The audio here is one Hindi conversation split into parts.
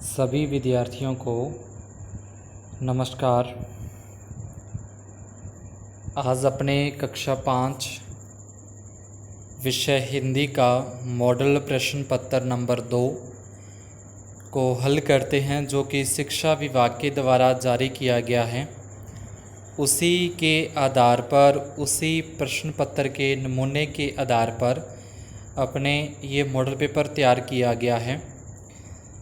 सभी विद्यार्थियों को नमस्कार। आज अपने कक्षा 5 विषय हिंदी का मॉडल प्रश्न पत्र नंबर 2 को हल करते हैं, जो कि शिक्षा विभाग के द्वारा जारी किया गया है। उसी के आधार पर, उसी प्रश्न पत्र के नमूने के आधार पर अपने ये मॉडल पेपर तैयार किया गया है।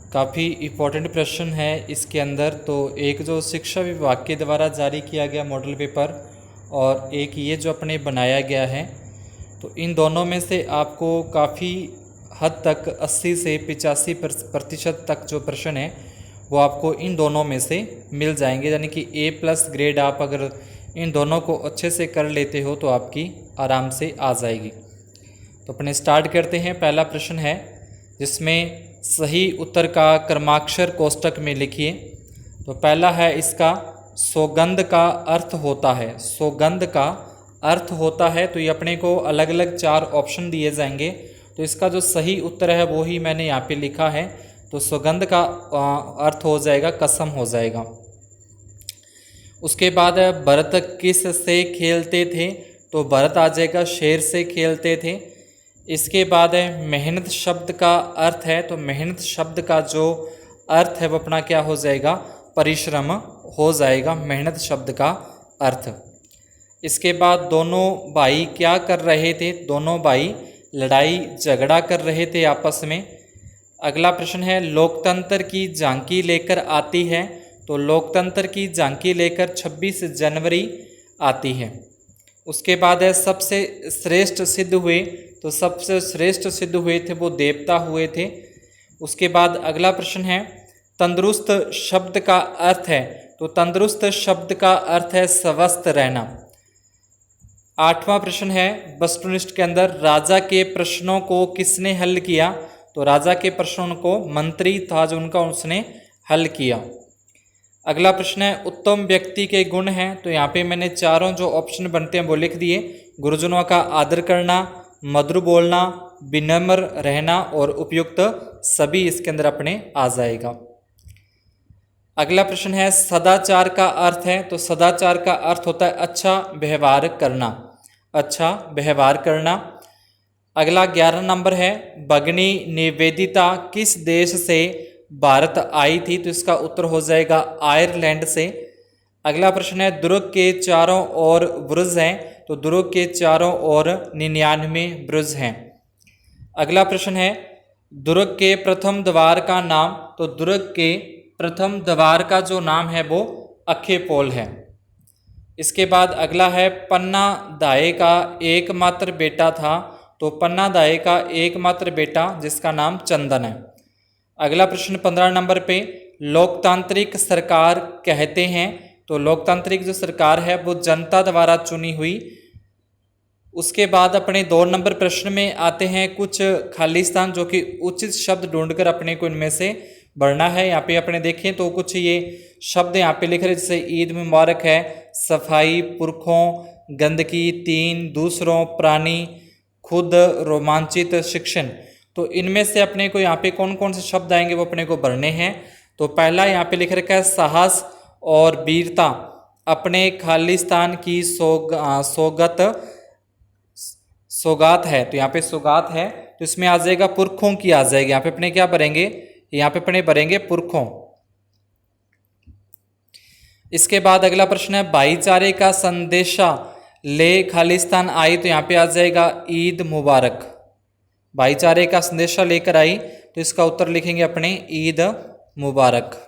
काफ़ी इम्पोर्टेंट प्रश्न है इसके अंदर। तो एक जो शिक्षा विभाग के द्वारा जारी किया गया मॉडल पेपर और एक ये जो अपने बनाया गया है, तो इन दोनों में से आपको काफ़ी हद तक 80 से 85% तक जो प्रश्न है वो आपको इन दोनों में से मिल जाएंगे। यानी कि A+ ग्रेड आप अगर इन दोनों को अच्छे से कर लेते हो तो आपकी आराम से आ जाएगी। तो अपने स्टार्ट करते हैं। पहला प्रश्न है जिसमें सही उत्तर का क्रमाक्षर कोष्टक में लिखिए। तो पहला है इसका, सौगंध का अर्थ होता है। सौगंध का अर्थ होता है, तो ये अपने को अलग अलग 4 ऑप्शन दिए जाएंगे। तो इसका जो सही उत्तर है वो ही मैंने यहाँ पे लिखा है। तो सौगंध का अर्थ हो जाएगा कसम हो जाएगा। उसके बाद भरत किस से खेलते थे? तो भरत आ जाएगा शेर से खेलते थे। इसके बाद है मेहनत शब्द का अर्थ है। तो मेहनत शब्द का जो अर्थ है वो अपना क्या हो जाएगा? परिश्रम हो जाएगा मेहनत शब्द का अर्थ। इसके बाद दोनों भाई क्या कर रहे थे? दोनों भाई लड़ाई झगड़ा कर रहे थे आपस में। अगला प्रश्न है लोकतंत्र की झांकी लेकर आती है। तो लोकतंत्र की झांकी लेकर 26 जनवरी आती है। उसके बाद है सबसे श्रेष्ठ सिद्ध हुए। तो सबसे श्रेष्ठ सिद्ध हुए थे वो देवता हुए थे। उसके बाद अगला प्रश्न है तंदुरुस्त शब्द का अर्थ है। तो तंदुरुस्त शब्द का अर्थ है स्वस्थ रहना। 8वां प्रश्न है वस्तुनिष्ठ के अंदर राजा के प्रश्नों को किसने हल किया? तो राजा के प्रश्नों को मंत्री था जो उनका उसने हल किया। अगला प्रश्न है उत्तम व्यक्ति के गुण हैं। तो यहाँ पे मैंने चारों जो ऑप्शन बनते हैं वो लिख दिए। गुरुजनों का आदर करना, मधुर बोलना, विनम्र रहना और उपयुक्त, सभी इसके अंदर अपने आ जाएगा। अगला प्रश्न है सदाचार का अर्थ है। तो सदाचार का अर्थ होता है अच्छा व्यवहार करना। अच्छा व्यवहार करना। अगला 11 नंबर है भगनी निवेदिता किस देश से भारत आई थी? तो इसका उत्तर हो जाएगा आयरलैंड से। अगला प्रश्न है दुर्ग के चारों ओर बुरुज हैं। तो दुर्ग के चारों ओर 99 बुरुज हैं। अगला प्रश्न है दुर्ग के प्रथम द्वार का नाम। तो दुर्ग के प्रथम द्वार का जो नाम है वो अखेपोल है। इसके बाद अगला है पन्ना दाए का एकमात्र बेटा था। तो पन्ना दाए का एकमात्र बेटा जिसका नाम चंदन है। अगला प्रश्न 15 नंबर पे लोकतांत्रिक सरकार कहते हैं। तो लोकतांत्रिक जो सरकार है वो जनता द्वारा चुनी हुई। उसके बाद अपने 2 नंबर प्रश्न में आते हैं कुछ खालिस्तान, जो कि उचित शब्द ढूंढकर अपने को इनमें से भरना है। यहाँ पे अपने देखें तो कुछ ये शब्द यहाँ पे लिख रहे, जैसे ईद मुबारक है, सफाई, पुरखों, गंदगी, तीन, दूसरों, प्राणी, खुद, रोमांचित, शिक्षण। तो इनमें से अपने को यहाँ पे कौन कौन से शब्द आएंगे वो अपने को भरने हैं। तो पहला यहाँ पे लिख रखा है साहस और वीरता, अपने खालिस्तान की सौगात है। तो यहाँ पे सौगात है, तो इसमें आ जाएगा पुरखों की आ जाएगी। यहाँ पे अपने क्या भरेंगे? यहाँ पे अपने भरेंगे पुरखों। इसके बाद अगला प्रश्न है भाईचारे का संदेशा ले खालिस्तान आई। तो यहाँ पे आ जाएगा ईद मुबारक। भाईचारे का संदेशा लेकर आई, तो इसका उत्तर लिखेंगे अपने ईद मुबारक।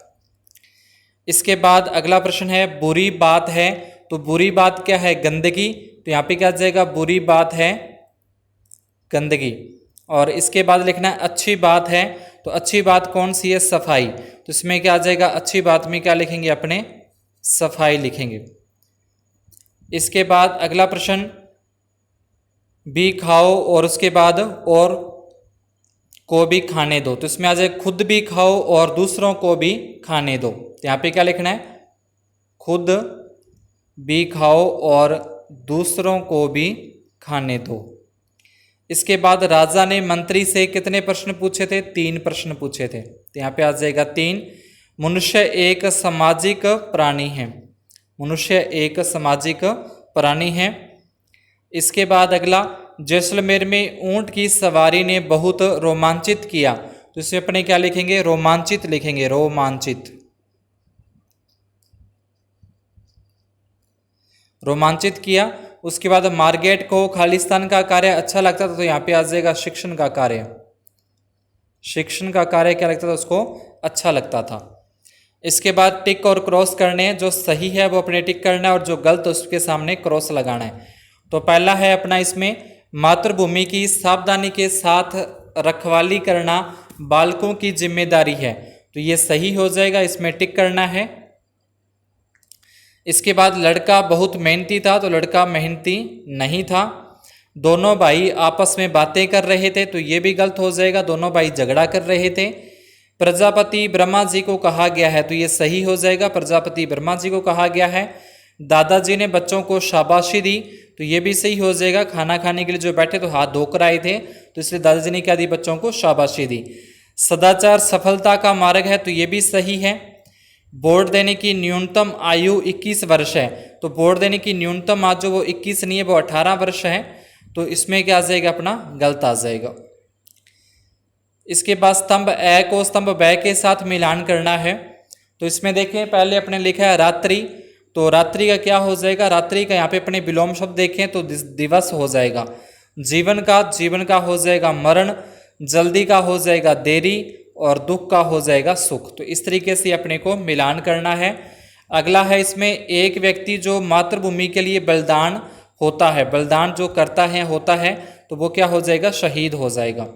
इसके बाद अगला प्रश्न है बुरी बात है। तो बुरी बात क्या है? गंदगी। तो यहाँ पे क्या आ जाएगा? बुरी बात है गंदगी। और इसके बाद लिखना है अच्छी बात है। तो अच्छी बात कौन सी है? सफाई। तो इसमें क्या आ जाएगा? अच्छी बात में क्या लिखेंगे? अपने सफाई लिखेंगे। इसके बाद अगला प्रश्न भी खाओ और उसके बाद और को भी खाने दो। तो इसमें आ जाए खुद भी खाओ और दूसरों को भी खाने दो। तो यहाँ पे क्या लिखना है? खुद भी खाओ और दूसरों को भी खाने दो। इसके बाद राजा ने मंत्री से कितने प्रश्न पूछे थे? 3 प्रश्न पूछे थे। तो यहाँ पे आ जाएगा 3। मनुष्य एक सामाजिक प्राणी है। मनुष्य एक सामाजिक प्राणी है। इसके बाद अगला, जैसलमेर में ऊंट की सवारी ने बहुत रोमांचित किया। तो इसमें अपने क्या लिखेंगे? रोमांचित लिखेंगे, रोमांचित। रोमांचित किया। उसके बाद मार्गेट को खालिस्तान का कार्य अच्छा लगता था। तो यहाँ पे आ जाएगा शिक्षण का कार्य। शिक्षण का कार्य क्या लगता था उसको? अच्छा लगता था। इसके बाद टिक और क्रॉस करने हैं। जो सही है वो अपने टिक करना है और जो गलत उसके सामने क्रॉस लगाना है। तो पहला है अपना इसमें, मातृभूमि की सावधानी के साथ रखवाली करना बालकों की जिम्मेदारी है। तो ये सही हो जाएगा, इसमें टिक करना है। इसके बाद लड़का बहुत मेहनती था। तो लड़का मेहनती नहीं था। दोनों भाई आपस में बातें कर रहे थे। तो ये भी गलत हो जाएगा, दोनों भाई झगड़ा कर रहे थे। प्रजापति ब्रह्मा जी को कहा गया है। तो ये सही हो जाएगा, प्रजापति ब्रह्मा जी को कहा गया है। दादाजी ने बच्चों को शाबाशी दी। तो ये भी सही हो जाएगा, खाना खाने के लिए जो बैठे तो हाथ धोकर आए थे, तो इसलिए दादाजी ने क्या दी? बच्चों को शाबाशी दी। सदाचार सफलता का मार्ग है। तो ये भी सही है। वोट देने की न्यूनतम आयु 21 वर्ष है। तो वोट देने की न्यूनतम आयु जो वो 21 नहीं है, वो 18 वर्ष है। तो इसमें क्या आ जाएगा? अपना गलत आ जाएगा। इसके बाद स्तंभ ए को स्तंभ ब के साथ मिलान करना है। तो इसमें देखें, पहले अपने लिखा है रात्रि। तो रात्रि का क्या हो जाएगा? रात्रि का यहाँ पे अपने विलोम शब्द देखें तो दिवस हो जाएगा। जीवन का हो जाएगा मरण। जल्दी का हो जाएगा देरी। और दुख का हो जाएगा सुख। तो इस तरीके से अपने को मिलान करना है। अगला है इसमें, एक व्यक्ति जो मातृभूमि के लिए बलिदान होता है, बलिदान जो करता है होता है, तो वो क्या हो जाएगा? शहीद हो जाएगा।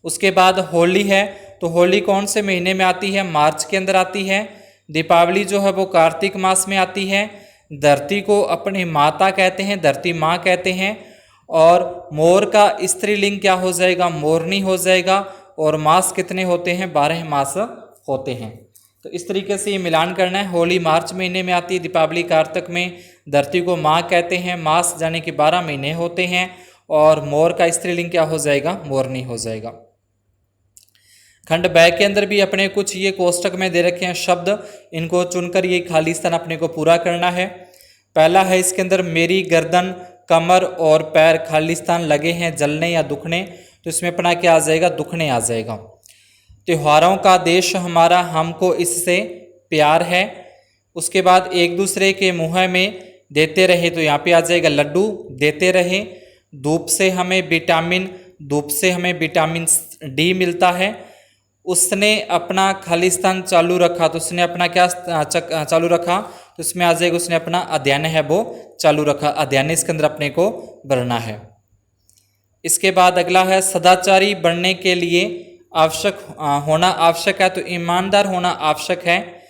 उसके बाद होली है। तो होली कौन से महीने में आती है? मार्च के अंदर आती है। दीपावली जो है वो कार्तिक मास में आती है। धरती को अपनी माता कहते हैं, धरती माँ कहते हैं। और मोर का स्त्रीलिंग क्या हो जाएगा? मोरनी हो जाएगा। और मास कितने होते हैं? 12 मास होते हैं। तो इस तरीके से ये मिलान करना है। होली मार्च महीने में आती है, दीपावली कार्तिक में, धरती को माँ कहते हैं, मास यानी कि 12 महीने होते हैं। और मोर का स्त्रीलिंग क्या हो जाएगा? मोरनी हो जाएगा। खंड ब के अंदर भी अपने कुछ ये कोष्टक में दे रखे हैं शब्द, इनको चुनकर ये खाली स्थान अपने को पूरा करना है। पहला है इसके अंदर, मेरी गर्दन, कमर और पैर खाली स्थान लगे हैं जलने या दुखने। तो इसमें अपना क्या आ जाएगा? दुखने आ जाएगा। त्योहारों का देश हमारा, हमको इससे प्यार है। उसके बाद एक दूसरे के मुँह में देते रहे। तो यहाँ पे आ जाएगा लड्डू, देते रहे। धूप से हमें विटामिन डी मिलता है। उसने अपना खालिस्तान चालू रखा। तो उसने अपना क्या चालू रखा? तो इसमें आ जाएगा उसने अपना अध्ययन है वो चालू रखा। अध्ययन इसके अंदर अपने को भरना है। इसके बाद अगला है, सदाचारी बनने के लिए होना आवश्यक है। तो ईमानदार होना आवश्यक है।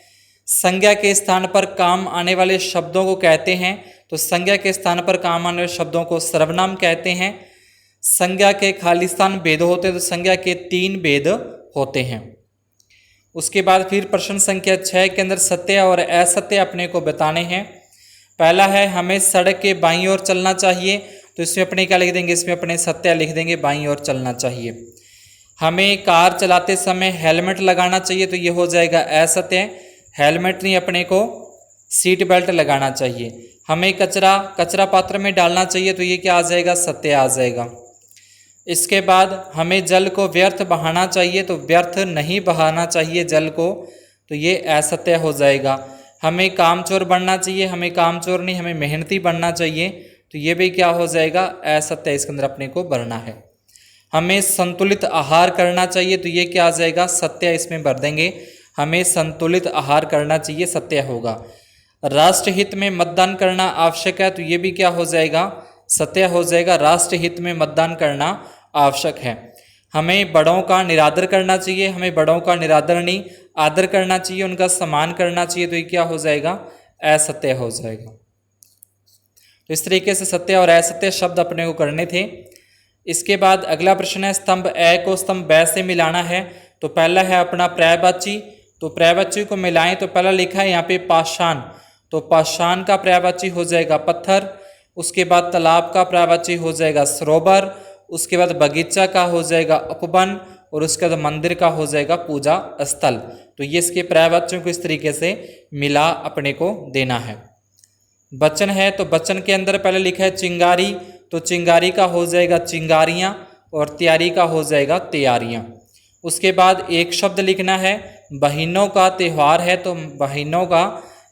संज्ञा के स्थान पर काम आने वाले शब्दों को कहते हैं। तो संज्ञा के स्थान पर काम आने वाले शब्दों को सर्वनाम कहते हैं। संज्ञा के खालिस्तान भेद होते हैं। तो संज्ञा के 3 भेद होते हैं। उसके बाद फिर प्रश्न संख्या 6 के अंदर सत्य और असत्य अपने को बताने हैं। पहला है, हमें सड़क के बाईं ओर चलना चाहिए। तो इसमें अपने क्या लिख देंगे? इसमें अपने सत्य लिख देंगे, बाईं ओर चलना चाहिए। हमें कार चलाते समय हेलमेट लगाना चाहिए। तो ये हो जाएगा असत्य। हेलमेट नहीं, अपने को सीट बेल्ट लगाना चाहिए। हमें कचरा पात्र में डालना चाहिए। तो ये क्या आ जाएगा? सत्य आ जाएगा। इसके बाद हमें जल को व्यर्थ बहाना चाहिए। तो व्यर्थ नहीं बहाना चाहिए जल को। तो ये असत्य हो जाएगा। हमें कामचोर बनना चाहिए। हमें कामचोर नहीं, हमें मेहनती बनना चाहिए। तो ये भी क्या हो जाएगा? असत्य इसके अंदर अपने को भरना है। हमें संतुलित आहार करना चाहिए। तो ये क्या आ जाएगा? सत्य इसमें भर देंगे। हमें संतुलित आहार करना चाहिए, सत्य होगा। राष्ट्रहित में मतदान करना आवश्यक है। तो ये भी क्या हो जाएगा? सत्य हो जाएगा। राष्ट्रहित में मतदान करना आवश्यक है। हमें बड़ों का निरादर करना चाहिए। हमें बड़ों का निरादर नहीं, आदर करना चाहिए, उनका सम्मान करना चाहिए। तो ये क्या हो जाएगा? असत्य हो जाएगा। तो इस तरीके से सत्य और असत्य शब्द अपने को करने थे। इसके बाद अगला प्रश्न है, स्तंभ ए को स्तंभ ब से मिलाना है। तो पहला है अपना पर्यायवाची। तो पर्यायवाची को मिलाएं। तो पहला लिखा है यहाँ पे पाषाण। तो पाषाण का पर्यायवाची हो जाएगा पत्थर। उसके बाद तालाब का पर्यायवाची हो जाएगा सरोवर। उसके बाद बगीचा का हो जाएगा उपवन, और उसके बाद मंदिर का हो जाएगा पूजा स्थल। तो ये इसके पर्यायवाच्यों को इस तरीके से मिला अपने को देना है। वचन है तो वचन के अंदर पहले लिखा है चिंगारी, तो चिंगारी का हो जाएगा चिंगारियाँ, और तैयारी का हो जाएगा तैयारियाँ। उसके बाद एक शब्द लिखना है, बहनों का त्यौहार है तो बहनों का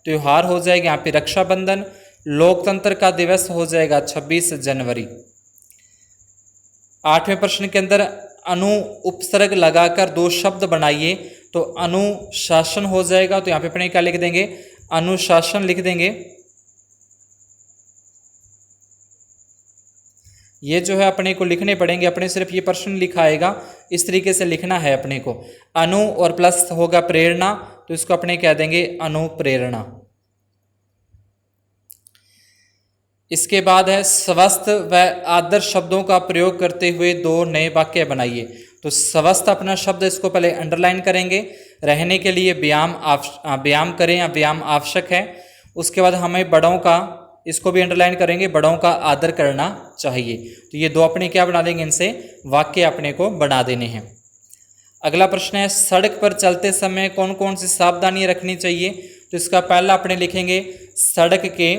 त्यौहार हो जाएगा यहाँ पे रक्षाबंधन। लोकतंत्र का दिवस हो जाएगा 26 जनवरी। 8वें प्रश्न के अंदर अनु उपसर्ग लगाकर दो शब्द बनाइए, तो अनुशासन हो जाएगा, तो यहाँ पे अपने क्या लिख देंगे, अनुशासन लिख देंगे। ये जो है अपने को लिखने पड़ेंगे, अपने सिर्फ ये प्रश्न लिखा आएगा, इस तरीके से लिखना है अपने को। अनु और प्लस होगा प्रेरणा, तो इसको अपने कह देंगे अनुप्रेरणा। इसके बाद है स्वस्थ व आदर शब्दों का प्रयोग करते हुए दो नए वाक्य बनाइए। तो स्वस्थ अपना शब्द इसको पहले अंडरलाइन करेंगे, रहने के लिए व्यायाम करें या व्यायाम आवश्यक है। उसके बाद हमें बड़ों का, इसको भी अंडरलाइन करेंगे, बड़ों का आदर करना चाहिए। तो ये दो अपने क्या बना देंगे, इनसे वाक्य अपने को बना देने हैं। अगला प्रश्न है सड़क पर चलते समय कौन कौन सी सावधानियां रखनी चाहिए। तो इसका पहला अपने लिखेंगे सड़क के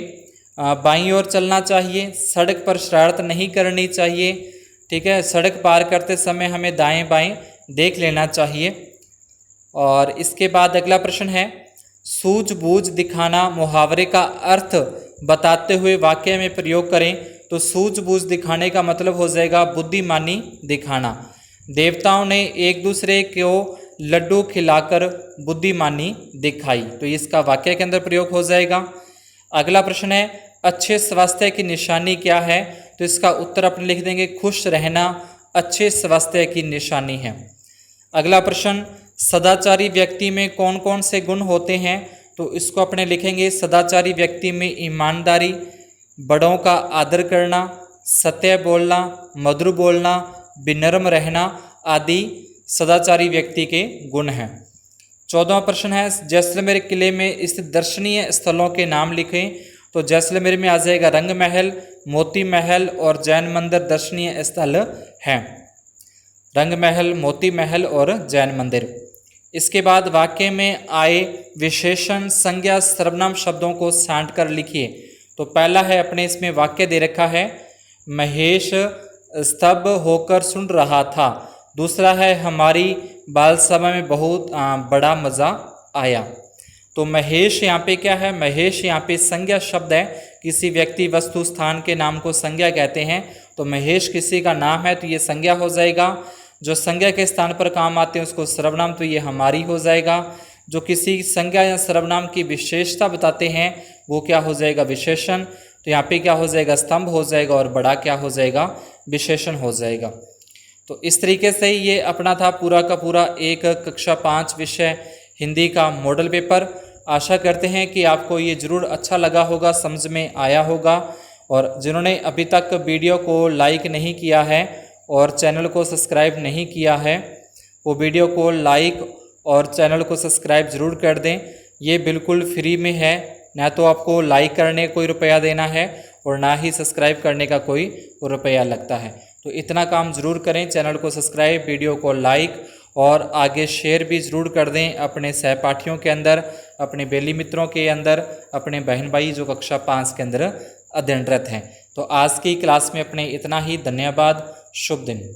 बाईं ओर चलना चाहिए, सड़क पर शरारत नहीं करनी चाहिए, ठीक है। सड़क पार करते समय हमें दाएं बाएं देख लेना चाहिए। और इसके बाद अगला प्रश्न है सूझबूझ दिखाना मुहावरे का अर्थ बताते हुए वाक्य में प्रयोग करें। तो सूझबूझ दिखाने का मतलब हो जाएगा बुद्धिमानी दिखाना। देवताओं ने एक दूसरे को लड्डू खिलाकर बुद्धिमानी दिखाई, तो इसका वाक्य के अंदर प्रयोग हो जाएगा। अगला प्रश्न है अच्छे स्वास्थ्य की निशानी क्या है। तो इसका उत्तर अपने लिख देंगे खुश रहना अच्छे स्वास्थ्य की निशानी है। अगला प्रश्न सदाचारी व्यक्ति में कौन कौन से गुण होते हैं। तो इसको अपने लिखेंगे सदाचारी व्यक्ति में ईमानदारी, बड़ों का आदर करना, सत्य बोलना, मधुर बोलना, विनम्र रहना आदि सदाचारी व्यक्ति के गुण हैं। 14वां प्रश्न है जैसलमेर किले में स्थित दर्शनीय स्थलों के नाम लिखें। तो जैसलमेर में आ जाएगा रंग महल, मोती महल और जैन मंदिर दर्शनीय स्थल हैं। रंग महल, मोती महल और जैन मंदिर। इसके बाद वाक्य में आए विशेषण, संज्ञा, सर्वनाम शब्दों को छांट कर लिखिए। तो पहला है अपने इसमें वाक्य दे रखा है महेश स्तब्ध होकर सुन रहा था। दूसरा है हमारी बाल सभा में बहुत बड़ा मज़ा आया। तो महेश यहाँ पे क्या है, महेश यहाँ पे संज्ञा शब्द है, किसी व्यक्ति वस्तु स्थान के नाम को संज्ञा कहते हैं। तो महेश किसी का नाम है तो ये संज्ञा हो जाएगा। जो संज्ञा के स्थान पर काम आते हैं उसको सर्वनाम, तो ये हमारी हो जाएगा। जो किसी संज्ञा या सर्वनाम की विशेषता बताते हैं वो क्या हो जाएगा, विशेषण। तो यहाँ पे क्या हो जाएगा, स्तंभ हो जाएगा, और बड़ा क्या हो जाएगा, विशेषण हो जाएगा। तो इस तरीके से ये अपना था पूरा का पूरा एक कक्षा 5 विषय हिंदी का मॉडल पेपर। आशा करते हैं कि आपको ये ज़रूर अच्छा लगा होगा, समझ में आया होगा। और जिन्होंने अभी तक वीडियो को लाइक नहीं किया है और चैनल को सब्सक्राइब नहीं किया है वो वीडियो को लाइक और चैनल को सब्सक्राइब ज़रूर कर दें। ये बिल्कुल फ्री में है, ना तो आपको लाइक करने कोई रुपया देना है और ना ही सब्सक्राइब करने का कोई रुपया लगता है। तो इतना काम ज़रूर करें, चैनल को सब्सक्राइब, वीडियो को लाइक और आगे शेयर भी ज़रूर कर दें अपने सहपाठियों के अंदर, अपने बेली मित्रों के अंदर, अपने बहन भाई जो कक्षा 5 के अंदर अध्ययनरत हैं। तो आज की क्लास में अपने इतना ही। धन्यवाद। शुभ दिन।